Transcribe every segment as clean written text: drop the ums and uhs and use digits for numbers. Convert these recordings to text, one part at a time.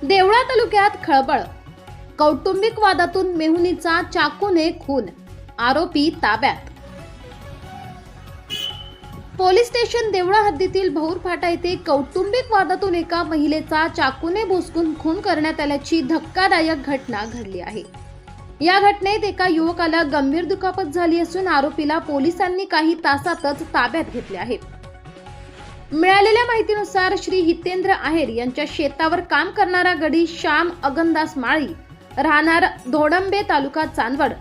देवळा तालुक्यात खळबळ, कौटुंबिक वादातून मेहुणीचा चाकूने खून, आरोपी ताब्यात। पोलीस स्टेशन देवळा हद्दीतील भौर फाटा येथे कौटुंबिक वादातून एका महिलेचा चाकूने भोसकून खून करण्यात आल्याची धक्कादायक घटना घडली आहे। या घटनेत एका युवकाला गंभीर दुखापत झाली असून आरोपीला पोलिसांनी काही तासातच ताब्यात घेतले आहे। मिळालेल्या माहितीनुसार श्री हितेंद्र आहेर यांच्या शेतावर काम करणारा गडी श्याम अगनदास माळी, राहणार धोडंबे, तालुका चांदवड,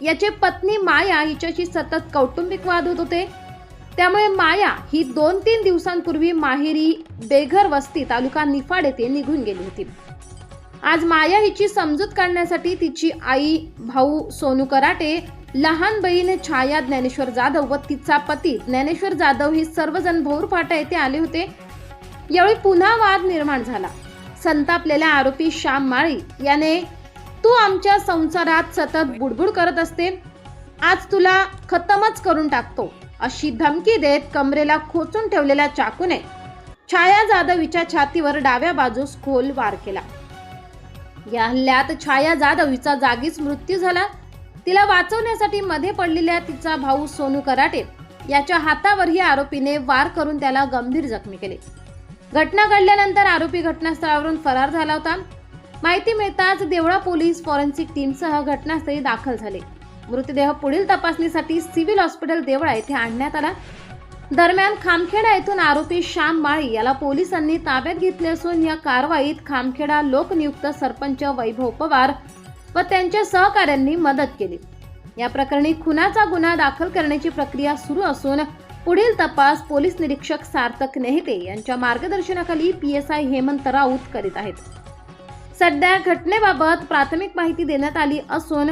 याची पत्नी माया हिच्याशी सतत कौटुंबिक वाद होत होते। त्यामुळे माया ही 2-3 दिवसांपूर्वी माहेरी बेघर वस्ती, तालुका निफाड येथे निघून गेली होती। आज माया हिची समजूत काढण्यासाठी तिची आई, भाऊ सोनू कराटे, लहान बहीण छाया ज्ञानेश्वर जाधव व तिचा पती ज्ञानेश्वर जाधव हे सर्वजण भौर फाटा येथे आले होते। यावेळी पुन्हा वाद निर्माण झाला। संतापलेल्या आरोपी श्याम माळी याने, तू आमच्या संसारात सतत बुडबुड करत असते, आज तुला खतमच करून टाकतो, अशी धमकी देत कमरेला खोचून ठेवलेल्या चाकूने छाया जाधव हिच्या छातीवर डाव्या बाजूस खोल वार केला। या हल्ल्यात छाया जाधव हिचा जागीच मृत्यू झाला। तिला वाचवण्यासाठी मध्ये पडलेल्या तिचा भाऊ सोनू कराटे याच्या हातावरही आरोपीने वार करून त्याला गंभीर जखमी केले। घटना घडल्यानंतर आरोपी घटनास्थळावरून फरार झाला होता। माहिती मिळताच देवळा पोलीस फॉरेन्सिक टीमसह घटनास्थळी दाखल झाले। मृतदेह पुढील तपासणीसाठी सिव्हिल हॉस्पिटल देवळा येथे आणण्यात आला। दरम्यान खामखेडा येथून आरोपी श्याम माळी याला पोलिसांनी ताब्यात घेतले असून या कारवाईत खामखेडा लोकनियुक्त सरपंच वैभव पवार व त्यांच्या सहकाऱ्यांनी मदत केली। या प्रकरणी खुनाचा गुन्हा दाखल करण्याची प्रक्रिया सुरू असून पुढील तपास पोलीस निरीक्षक सार्थक नेहते यांच्या मार्गदर्शनाखाली PSI हेमंत राऊत करीत आहेत। सध्या घटनेबाबत प्राथमिक माहिती देण्यात आली असून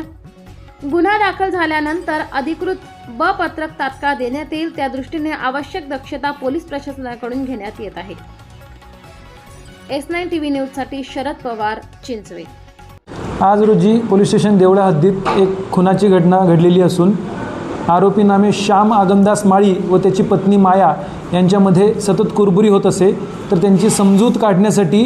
गुन्हा दाखल झाल्यानंतर अधिकृत पत्रक तात्काळ देण्यात येईल, त्या दृष्टीने आवश्यक दक्षता पोलीस प्रशासनाकडून घेण्यात येत आहे। S9 TV न्यूज साठी शरद पवार, चिंचवे। आज रोजी पोलीस स्टेशन देवळा हद्दीत एक खुनाची घटना घडलेली असून आरोपी नामे श्याम आगमदास माळी व त्याची पत्नी माया यांच्यामध्ये सतत कुरबुरी होत असे, तर त्यांची समजूत काढण्यासाठी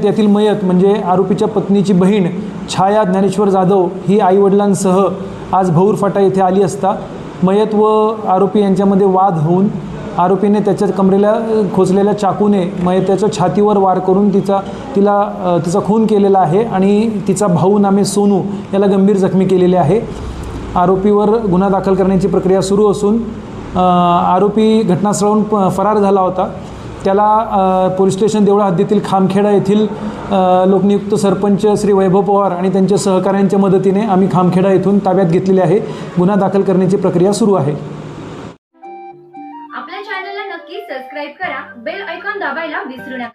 यातील मयत म्हणजे आरोपीच्या पत्नीची बहीण छाया ज्ञानेश्वर जाधव ही आईवडिलांसह आज भौर फाटा येथे आली असता मयत व आरोपी यांच्यामध्ये वाद होऊन आरोपीने त्याच्या कमरेला खोचलेल्या चाकूने मयताच्या छातीवर वार करून तिचा खून केलेला आहे आणि तिचा भाऊ नामे सोनू याला गंभीर जखमी केलेले आहे। आरोपीवर गुन्हा दाखल करण्याची प्रक्रिया सुरू असून आरोपी घटनास्थळावरून फरार झाला होता। त्याला पोलीस स्टेशन देवळा हद्दीतील खामखेडा येथील लोकनियुक्त सरपंच श्री वैभव पवार आणि त्यांच्या सहकाऱ्यांच्या मदतीने आम्ही खामखेडा येथून ताब्यात घेतलेले आहे। गुन्हा दाखल करण्याची प्रक्रिया सुरू आहे। आपल्या चॅनलला नक्की सबस्क्राइब करा, बेल आयकॉन दाबायला विसरू नका।